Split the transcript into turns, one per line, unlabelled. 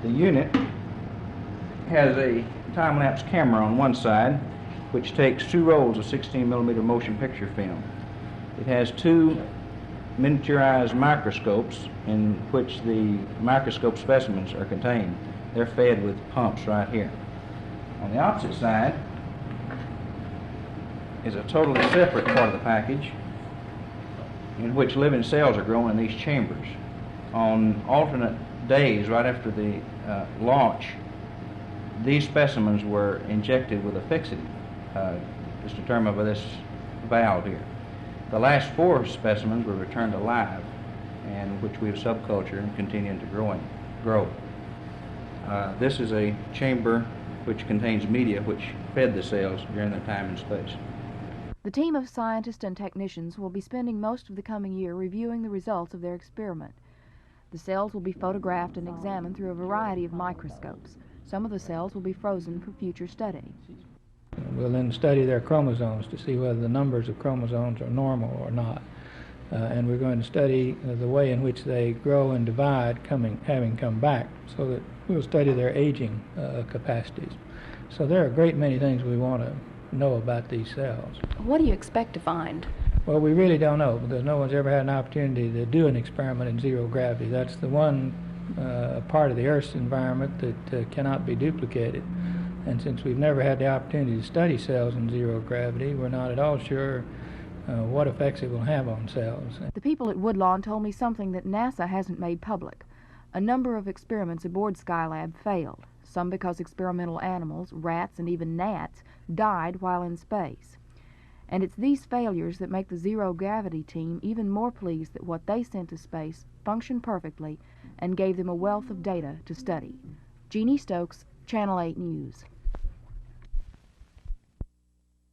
The unit has a time-lapse camera on one side, which takes 2 rolls of 16mm motion picture film. It has 2 miniaturized microscopes in which the microscope specimens are contained. They're fed with pumps right here. On the opposite side is a totally separate part of the package in which living cells are grown in these chambers. On alternate days right after the launch, these specimens were injected with a fixative, as determined by this valve here. The last 4 specimens were returned alive, and which we have subcultured and continuing to grow. This is a chamber which contains media which fed the cells during their time and space.
The team of scientists and technicians will be spending most of the coming year reviewing the results of their experiment. The cells will be photographed and examined through a variety of microscopes. Some of the cells will be frozen for future study.
We'll then study their chromosomes to see whether the numbers of chromosomes are normal or not. And we're going to study the way in which they grow and divide having come back, so that we'll study their aging capacities. So there are a great many things we want to know about these cells.
What do you expect to find?
Well, we really don't know, because no one's ever had an opportunity to do an experiment in zero gravity. That's the one part of the Earth's environment that cannot be duplicated. And since we've never had the opportunity to study cells in zero gravity, we're not at all sure what effects it will have on cells.
The people at Woodlawn told me something that NASA hasn't made public. A number of experiments aboard Skylab failed, some because experimental animals, rats, and even gnats, died while in space. And it's these failures that make the zero-gravity team even more pleased that what they sent to space functioned perfectly and gave them a wealth of data to study. Jeannie Stokes, Channel 8 News.